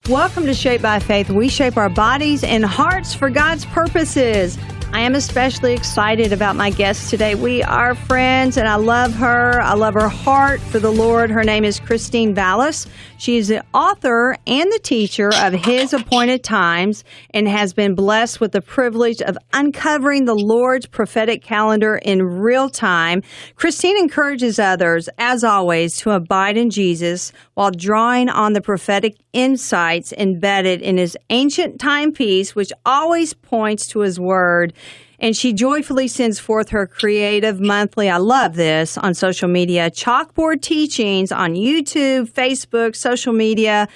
Welcome to Shaped by Faith. We shape our bodies and hearts for God's purposes. I am especially excited about my guest today. We are friends, and I love her. I love her heart for the Lord. Her name is Christine Vales. She is the author and the teacher of His Appointed Times and has been blessed with the privilege of uncovering the Lord's prophetic calendar in real time. Christine encourages others, as always, to abide in Jesus while drawing on the prophetic insights embedded in His ancient timepiece, which always points to His Word. And she joyfully sends forth her creative monthly, I love this, on social media, Chalkboard Teachings on YouTube, Facebook, social media,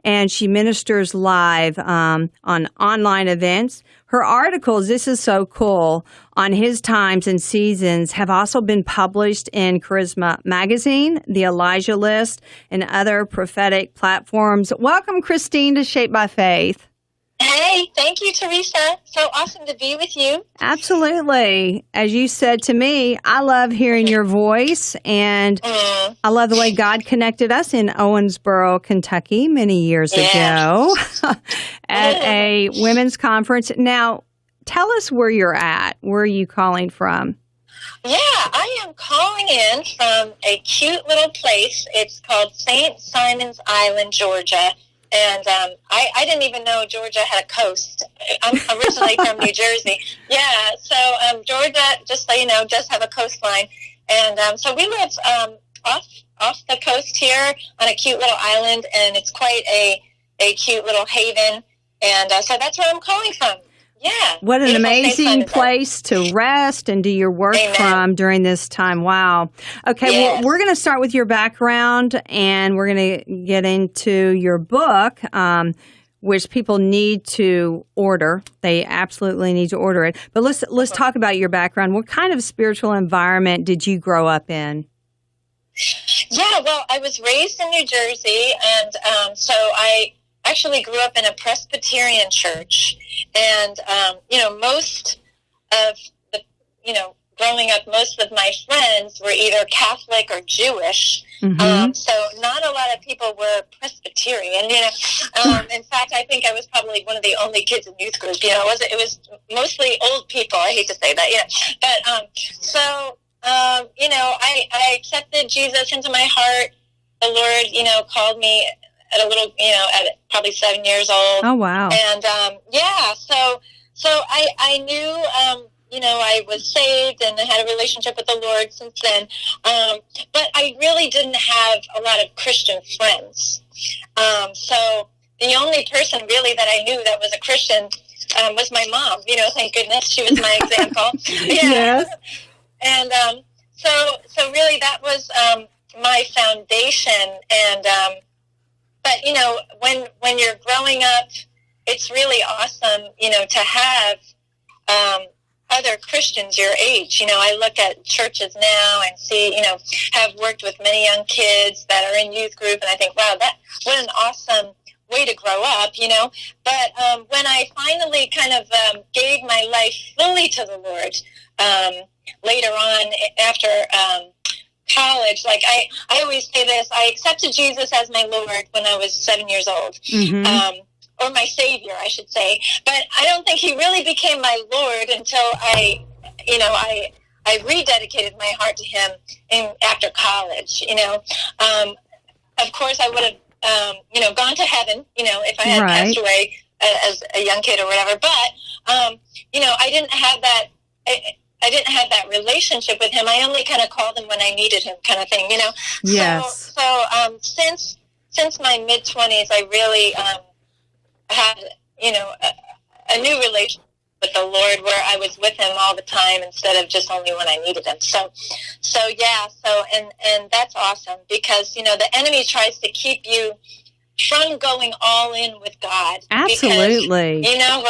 and she ministers live on online events. Her articles, this is so cool, on His Times and Seasons have also been published in Charisma Magazine, The Elijah List, and other prophetic platforms. Welcome, Christine, to Shaped by Faith. Hey, thank you, Theresa. So awesome to be with you. Absolutely. As you said to me, I love hearing your voice, and I love the way God connected us in Owensboro, Kentucky, many years ago at a women's conference. Now, tell us where you're at. Where are you calling from? Yeah, I am calling in from a cute little place. It's called St. Simon's Island, Georgia. And I didn't even know Georgia had a coast. I'm originally from New Jersey. Yeah, so Georgia, just so you know, does have a coastline. And so we live off the coast here on a cute little island, and it's quite a cute little haven. And so that's where I'm calling from. Yeah. What an amazing place to rest and do your work from during this time. Wow. Okay, well, we're going to start with your background, and we're going to get into your book, which people need to order. They absolutely need to order it. But let's talk about your background. What kind of spiritual environment did you grow up in? Yeah, well, I was raised in New Jersey, and so I actually grew up in a Presbyterian church, and most of the growing up, most of my friends were either Catholic or Jewish. So not a lot of people were Presbyterian. In fact, I think I was probably one of the only kids in youth group. It was mostly old people. I hate to say that, but I accepted Jesus into my heart. The Lord, called me at a little, at probably 7 years old. Oh, wow. And, so I knew, I was saved and I had a relationship with the Lord since then. But I really didn't have a lot of Christian friends. So the only person really that I knew that was a Christian, was my mom. Thank goodness she was my example. Yes. And, so really that was, my foundation. And, but, when you're growing up, it's really awesome, to have other Christians your age. I look at churches now and see, have worked with many young kids that are in youth group, and I think, wow, what an awesome way to grow up, But when I finally kind of gave my life fully to the Lord later on after college, like I always say this, I accepted Jesus as my Lord when I was 7 years old, or my Savior, I should say. But I don't think He really became my Lord until I rededicated my heart to Him after college. Of course, I would have, gone to heaven, if I had passed away as a young kid or whatever. But I didn't have that. I didn't have that relationship with Him. I only kind of called Him when I needed Him, kind of thing, Yes. So since my mid-20s, I really had, a new relationship with the Lord where I was with Him all the time instead of just only when I needed Him. So that's awesome because, the enemy tries to keep you from going all in with God. Absolutely. Because,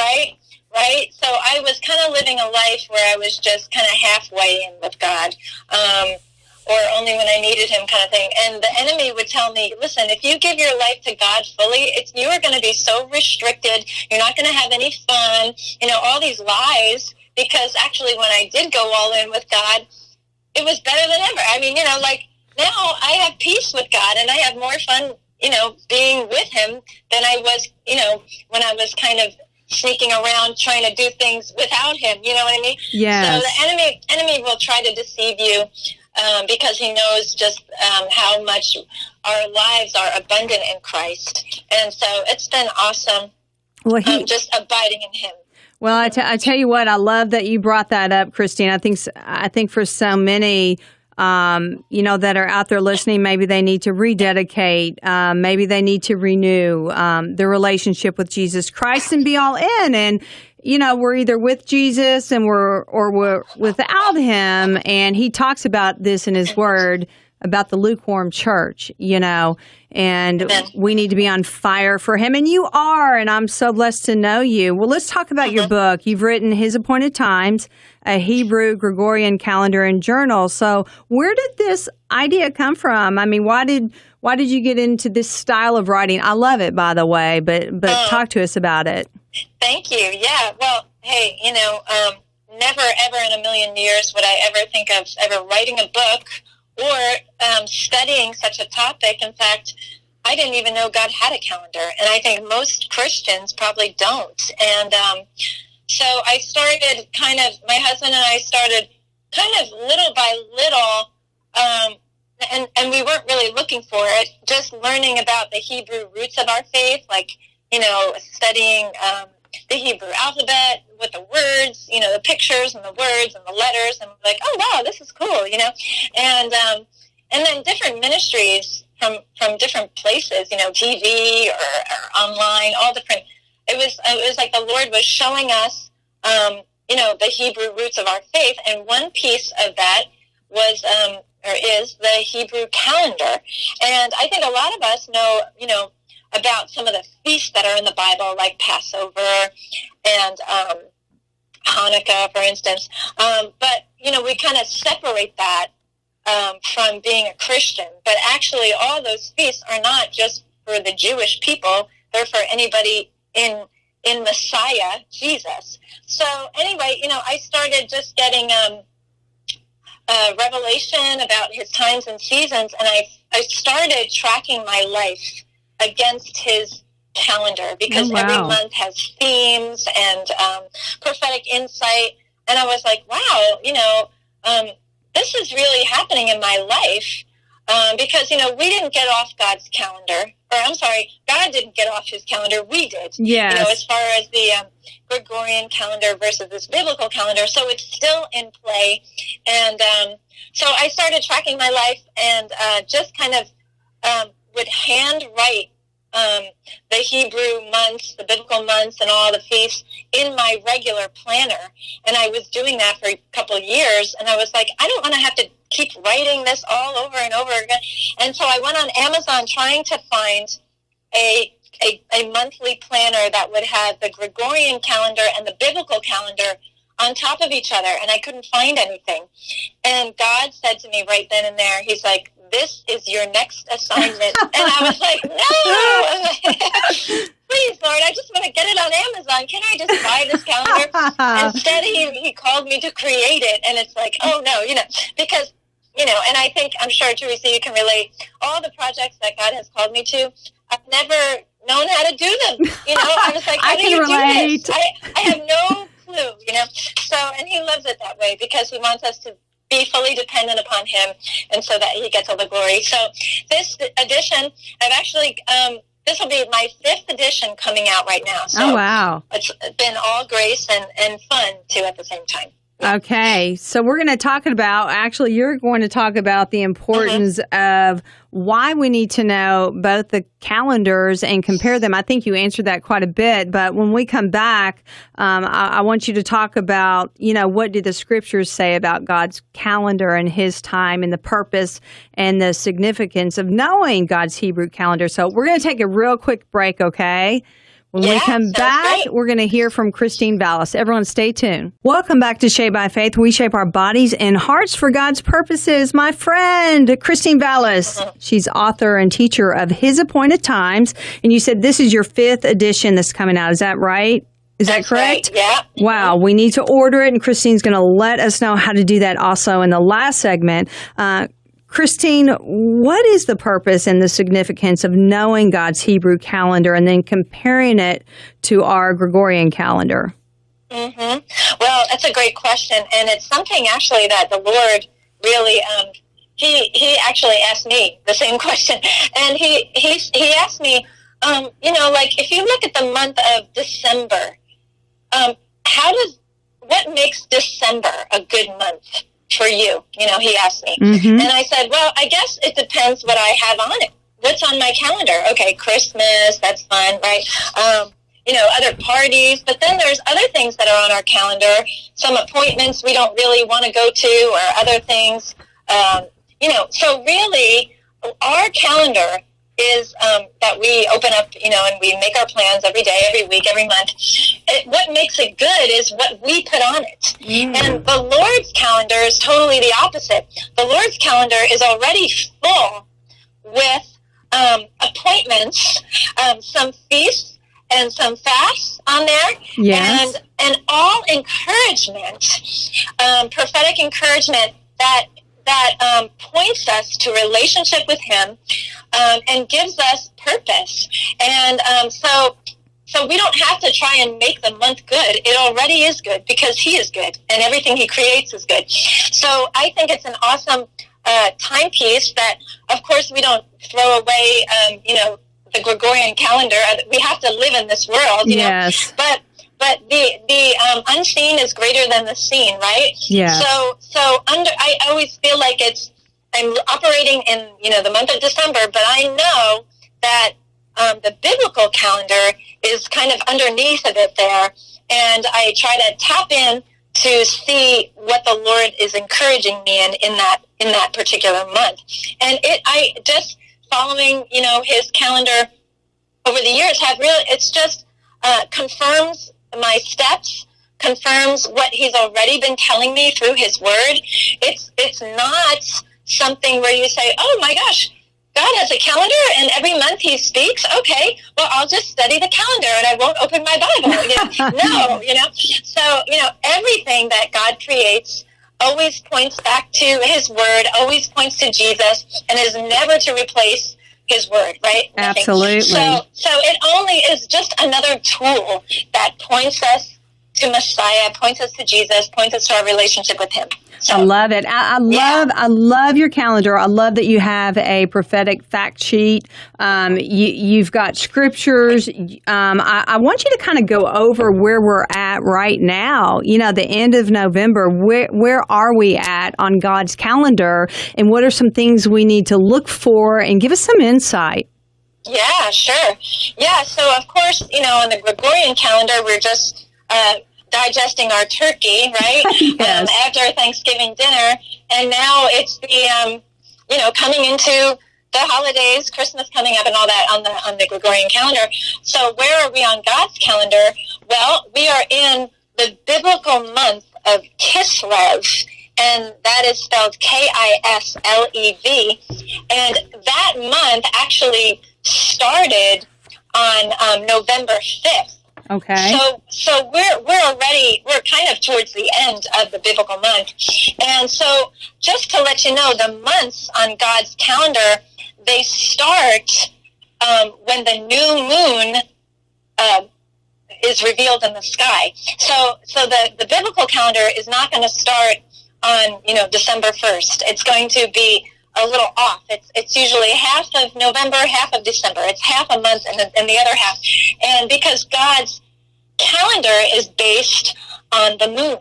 right? So I was kind of living a life where I was just kind of halfway in with God, or only when I needed Him kind of thing. And the enemy would tell me, listen, if you give your life to God fully, you are going to be so restricted. You're not going to have any fun, all these lies, because actually when I did go all in with God, it was better than ever. I mean, now I have peace with God and I have more fun, being with him than I was, when I was kind of sneaking around trying to do things without him. You know what I mean? Yes. So the enemy will try to deceive you because he knows just how much our lives are abundant in Christ. And so it's been awesome. Well, just abiding in him. Well, I tell you what, I love that you brought that up, Christine. I think for so many, that are out there listening, maybe they need to rededicate, maybe they need to renew their relationship with Jesus Christ and be all in. And we're either with Jesus and we're without him. And he talks about this in his word about the lukewarm church, and we need to be on fire for him. And you are, and I'm so blessed to know you. Well, let's talk about your book. You've written His Appointed Times, a Hebrew Gregorian calendar and journal. So where did this idea come from? I mean, why did you get into this style of writing? I love it, by the way, but talk to us about it. Thank you. Yeah. Well, hey, never ever in a million years would I ever think of ever writing a book or studying such a topic. In fact, I didn't even know God had a calendar, and I think most Christians probably don't. And so I started my husband and I started kind of little by little, and we weren't really looking for it, just learning about the Hebrew roots of our faith, like, studying the Hebrew alphabet with the words, the pictures and the words and the letters, and like, oh wow, this is cool, and then different ministries from different places, TV or online, all different. It was like the Lord was showing us, the Hebrew roots of our faith, and one piece of that was is the Hebrew calendar, and I think a lot of us know, about some of the feasts that are in the Bible, like Passover and Hanukkah, for instance. But, we kind of separate that from being a Christian. But actually, all those feasts are not just for the Jewish people. They're for anybody in Messiah, Jesus. So anyway, I started just getting revelation about his times and seasons, and I started tracking my life against his calendar, because every month has themes and prophetic insight. And I was like, wow, this is really happening in my life, because, we didn't get off God's calendar. Or I'm sorry, God didn't get off his calendar. We did. Yes. As far as the Gregorian calendar versus this biblical calendar. So it's still in play. And so I started tracking my life and just kind of would handwrite the Hebrew months, the biblical months, and all the feasts in my regular planner. And I was doing that for a couple of years, and I was like, I don't want to have to keep writing this all over and over again. And so I went on Amazon trying to find a monthly planner that would have the Gregorian calendar and the biblical calendar on top of each other, and I couldn't find anything. And God said to me right then and there, he's like, this is your next assignment. And I was like, no, please, Lord, I just want to get it on Amazon. Can I just buy this calendar? Instead, he called me to create it. And it's like, oh no, because, and I think, I'm sure, Theresa, you can relate, all the projects that God has called me to, I've never known how to do them. I was like, how do you do this? I have no clue, So, and he loves it that way, because he wants us to be fully dependent upon him, and so that he gets all the glory. So this edition, I've actually, this will be my 5th edition coming out right now. So oh, wow. It's been all grace and fun, too, at the same time. Okay, so we're going to talk about, actually, you're going to talk about the importance of why we need to know both the calendars and compare them. I think you answered that quite a bit, but when we come back, I want you to talk about, what do the scriptures say about God's calendar and his time and the purpose and the significance of knowing God's Hebrew calendar. So we're going to take a real quick break, okay? When we come back, we're going to hear from Christine Vales. Everyone stay tuned. Welcome back to Shaped by Faith. We shape our bodies and hearts for God's purposes. My friend, Christine Vales, she's author and teacher of His Appointed Times. And you said this is your 5th edition that's coming out. Is that right? Is that correct? Right. Yeah. Wow. We need to order it, and Christine's going to let us know how to do that also in the last segment. Christine, what is the purpose and the significance of knowing God's Hebrew calendar and then comparing it to our Gregorian calendar? Well, that's a great question, and it's something actually that the Lord really he actually asked me the same question, and he asked me, like if you look at the month of December, what makes December a good month for you? He asked me, and I said, well, I guess it depends what I have on it. What's on my calendar? Okay, Christmas, that's fun, right? Other parties, but then there's other things that are on our calendar, some appointments we don't really want to go to, or other things, so really our calendar is that we open up, and we make our plans every day, every week, every month. What makes it good is what we put on it. And the Lord's calendar is totally the opposite. The Lord's calendar is already full with appointments, some feasts, and some fasts on there, yes. and all encouragement, prophetic encouragement that points us to relationship with Him, and gives us purpose. And so we don't have to try and make the month good. It already is good because He is good, and everything He creates is good. So I think it's an awesome timepiece that, of course, we don't throw away. The Gregorian calendar. We have to live in this world, yes. But the unseen is greater than the seen, right? Yeah. So I always feel like I'm operating in the month of December, but I know that the biblical calendar is kind of underneath of it there, and I try to tap in to see what the Lord is encouraging me in that particular month, and I just following, His calendar over the years it's just confirms my steps, confirms what He's already been telling me through His Word. It's not something where you say, oh my gosh, God has a calendar and every month He speaks. Okay, well, I'll just study the calendar and I won't open my Bible. No, So, everything that God creates always points back to His Word, always points to Jesus, and is never to replace His Word, right? Nothing. Absolutely. So it only is just another tool that points us to Messiah, points us to Jesus, points us to our relationship with Him. So, I love it. I love your calendar. I love that you have a prophetic fact sheet. You've got scriptures. I want you to kind of go over where we're at right now. The end of November. Where are we at on God's calendar, and what are some things we need to look for? And give us some insight. Yeah, sure. Yeah. So of course, on the Gregorian calendar, we're just digesting our turkey, right? Yes. After Thanksgiving dinner, and now it's the coming into the holidays, Christmas coming up, and all that on the Gregorian calendar. So where are we on God's calendar? Well, we are in the biblical month of Kislev, and that is spelled Kislev. And that month actually started on November 5th. Okay. So we're kind of towards the end of the biblical month. And so just to let you know, the months on God's calendar, they start when the new moon is revealed in the sky. So the biblical calendar is not going to start on, December 1st. It's going to be a little off. It's usually half of November, half of December. It's half a month and the other half. And because God's calendar is based on the moon.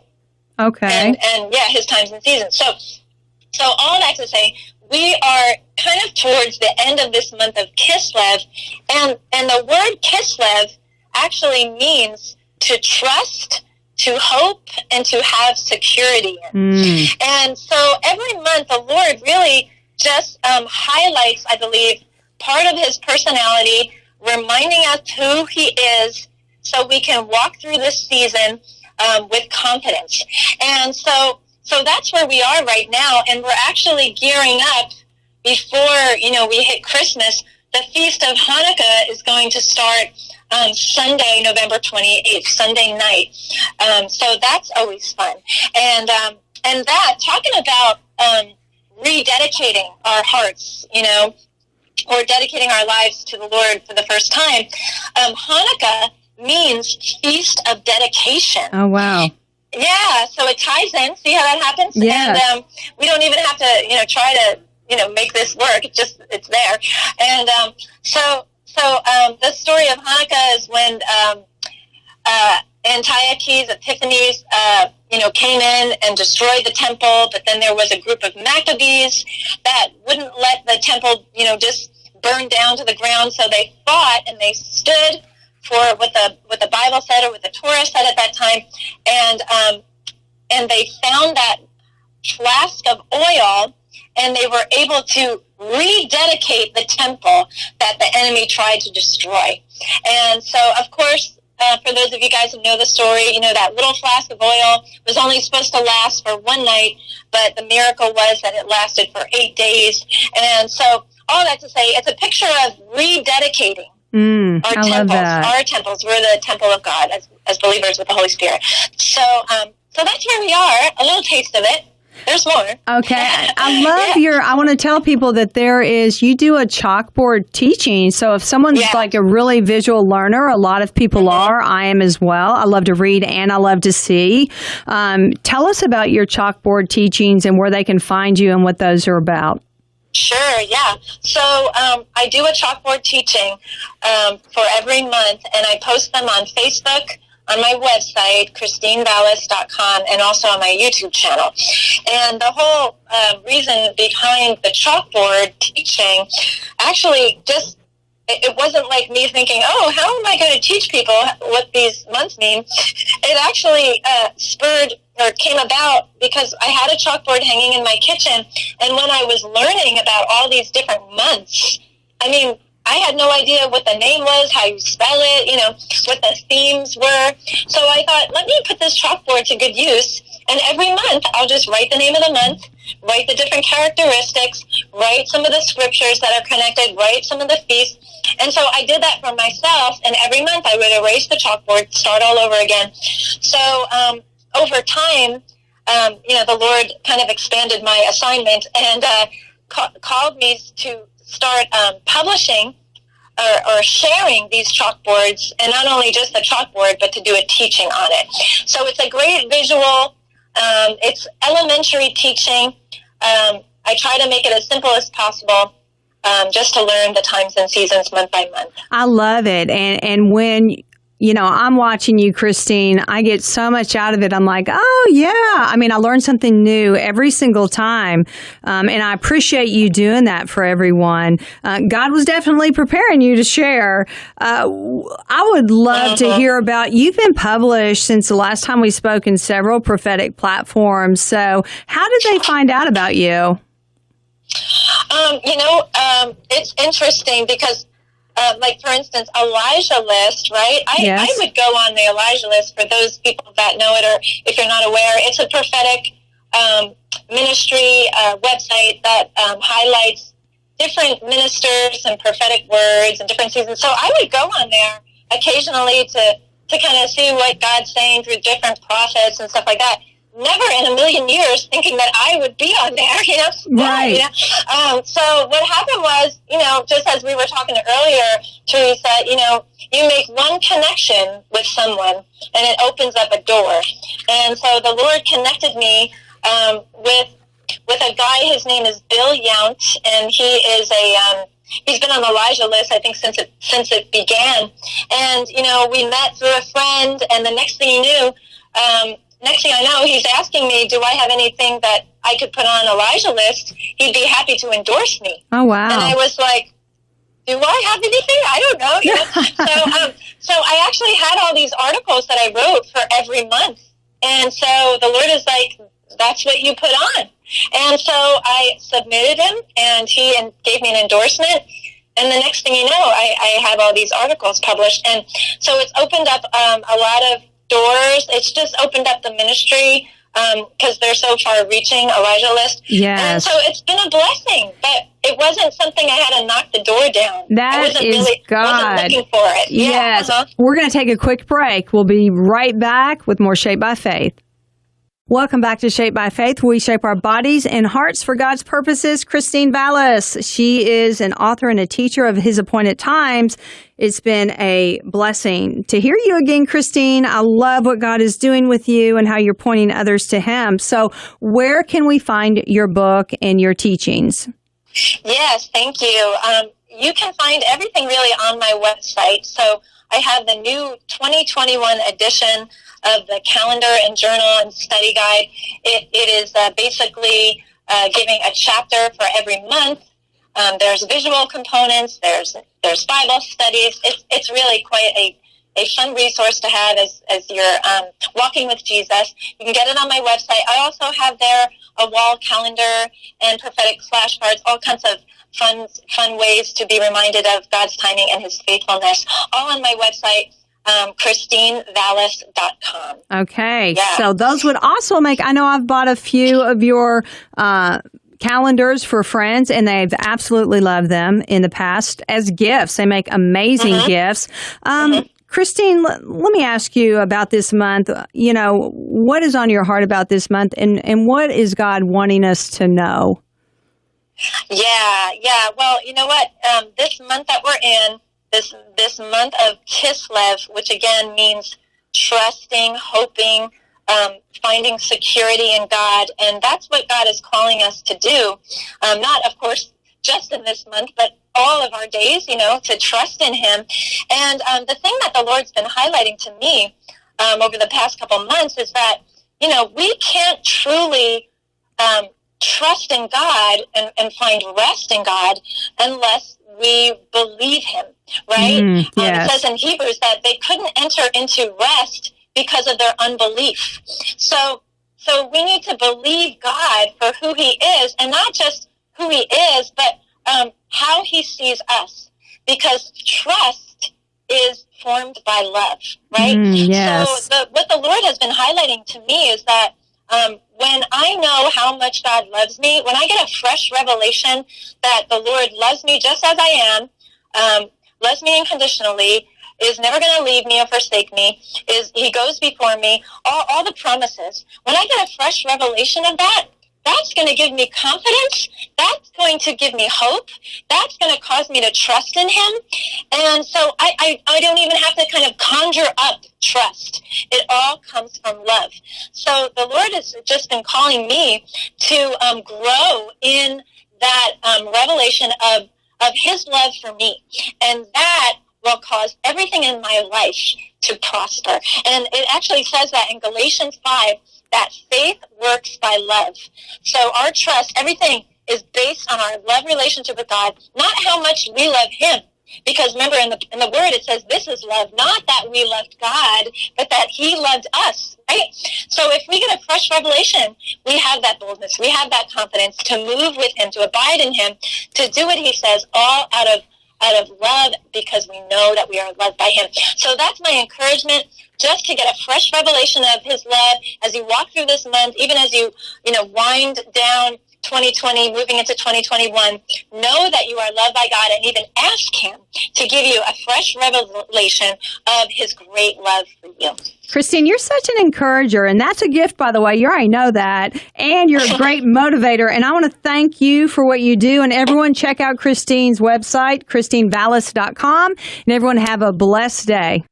Okay. And His times and seasons. So all that to say, we are kind of towards the end of this month of Kislev, and the word Kislev actually means to trust, to hope, and to have security in. And so every month the Lord really just highlights, I believe, part of His personality, reminding us who He is so we can walk through this season with confidence. And so that's where we are right now, and we're actually gearing up before, we hit Christmas. The Feast of Hanukkah is going to start Sunday, November 28th, Sunday night. So that's always fun. And that, talking about rededicating our hearts, or dedicating our lives to the Lord for the first time. Hanukkah means Feast of Dedication. Oh, wow. Yeah, so it ties in. See how that happens? Yes. And we don't even have to, try to, make this work. It's there. And so the story of Hanukkah is when Antiochus Epiphanes, came in and destroyed the temple, but then there was a group of Maccabees that wouldn't let the temple, just burn down to the ground. So they fought and they stood for what the Bible said or what the Torah said at that time, and they found that flask of oil, and they were able to rededicate the temple that the enemy tried to destroy. And so, of course, for those of you guys who know the story, that little flask of oil was only supposed to last for one night, but the miracle was that it lasted for 8 days. And so, all that to say, it's a picture of rededicating our temples. Love that. Our temples. We're the temple of God as believers with the Holy Spirit. So that's where we are. A little taste of it. There's more. Okay. I love I want to tell people that you do a chalkboard teaching. So if someone's like a really visual learner, a lot of people are, I am as well. I love to read and I love to see. Tell us about your chalkboard teachings and where they can find you and what those are about. Sure, yeah. So I do a chalkboard teaching for every month, and I post them on Facebook, on my website, ChristineVales.com, and also on my YouTube channel. And the whole reason behind the chalkboard teaching, actually it wasn't like me thinking, oh, how am I going to teach people what these months mean? It actually spurred or came about because I had a chalkboard hanging in my kitchen, and when I was learning about all these different months, I had no idea what the name was, how you spell it, what the themes were. So I thought, let me put this chalkboard to good use, and every month I'll just write the name of the month, write the different characteristics, write some of the scriptures that are connected, write some of the feasts. And so I did that for myself, and every month I would erase the chalkboard, start all over again. So over time, the Lord kind of expanded my assignment and called me to start publishing or sharing these chalkboards, and not only just the chalkboard, but to do a teaching on it. So it's a great visual. It's elementary teaching. I try to make it as simple as possible, just to learn the times and seasons month by month. I love it. And when I'm watching you, Christine, I get so much out of it. I'm like, oh, yeah. I learn something new every single time. And I appreciate you doing that for everyone. God was definitely preparing you to share. I would love to hear about, you've been published since the last time we spoke in several prophetic platforms. So how did they find out about you? It's interesting because like, for instance, Elijah list, right? I would go on the Elijah list for those people that know it, or if you're not aware, it's a prophetic ministry website that highlights different ministers and prophetic words and different seasons. So I would go on there occasionally to kind of see what God's saying through different prophets and stuff like that. Never in a million years thinking that I would be on there, Right. So what happened was, just as we were talking earlier, Theresa, you make one connection with someone and it opens up a door. And so the Lord connected me with a guy. His name is Bill Yount, and he is he's been on the Elijah list, I think, since it began. And, we met through a friend, and the next thing I know, he's asking me, do I have anything that I could put on Elijah list? He'd be happy to endorse me. Oh, wow. And I was like, do I have anything? I don't know. So I actually had all these articles that I wrote for every month. And so the Lord is like, that's what you put on. And so I submitted him, and he gave me an endorsement. And the next thing you know, I have all these articles published. And so it's opened up a lot of doors. It's just opened up the ministry because they're so far-reaching, Elijah list. Yes. And so it's been a blessing, but it wasn't something I had to knock the door down. That is God. I wasn't looking for it. Yes. Yeah. We're going to take a quick break. We'll be right back with more Shaped by Faith. Welcome back to Shaped by Faith. We shape our bodies and hearts for God's purposes. Christine Vales, she is an author and a teacher of His Appointed Times. It's been a blessing to hear you again, Christine. I love what God is doing with you and how you're pointing others to Him. So where can we find your book and your teachings? Yes, thank you. You can find everything really on my website. So I have the new 2021 edition of the calendar and journal and study guide. It is basically giving a chapter for every month. There's visual components. There's Bible studies. It's really quite a fun resource to have as you're walking with Jesus. You can get it on my website. I also have there a wall calendar and prophetic flashcards, all kinds of fun ways to be reminded of God's timing and His faithfulness, all on my website. ChristineVales.com. Okay. Yeah. So those would also I know I've bought a few of your calendars for friends, and they've absolutely loved them in the past as gifts. They make amazing gifts. Christine, let me ask you about this month. You know, what is on your heart about this month, and what is God wanting us to know? Yeah. Well, you know what? This month that we're in, this month of Kislev, which again means trusting, hoping, finding security in God, and that's what God is calling us to do. Not, of course, just in this month, but all of our days, to trust in Him. And the thing that the Lord's been highlighting to me over the past couple months is that, we can't truly trust in God and find rest in God unless we believe Him, right? Yes. It says in Hebrews that they couldn't enter into rest because of their unbelief. So we need to believe God for who He is, and not just who He is, but how He sees us. Because trust is formed by love, right? Yes. So what the Lord has been highlighting to me is that when I know how much God loves me, when I get a fresh revelation that the Lord loves me just as I am, loves me unconditionally, is never going to leave me or forsake me, He goes before me, all the promises. When I get a fresh revelation of that, that's going to give me confidence. That's going to give me hope. That's going to cause me to trust in Him. And so I don't even have to kind of conjure up trust. It all comes from love. So the Lord has just been calling me to grow in that revelation of His love for me. And that will cause everything in my life to prosper. And it actually says that in Galatians 5, that faith works by love. So our trust, everything is based on our love relationship with God, not how much we love Him. Because remember, in the Word, it says this is love, not that we loved God, but that He loved us, right? So if we get a fresh revelation, we have that boldness, we have that confidence to move with Him, to abide in Him, to do what He says, all out of love, because we know that we are loved by Him. So that's my encouragement, just to get a fresh revelation of His love as you walk through this month, even as you wind down 2020, moving into 2021, know that you are loved by God, and even ask Him to give you a fresh revelation of His great love for you. Christine, you're such an encourager, and that's a gift, by the way. You already know that, and you're a great motivator, and I want to thank you for what you do, and everyone check out Christine's website, ChristineVales.com, and everyone have a blessed day.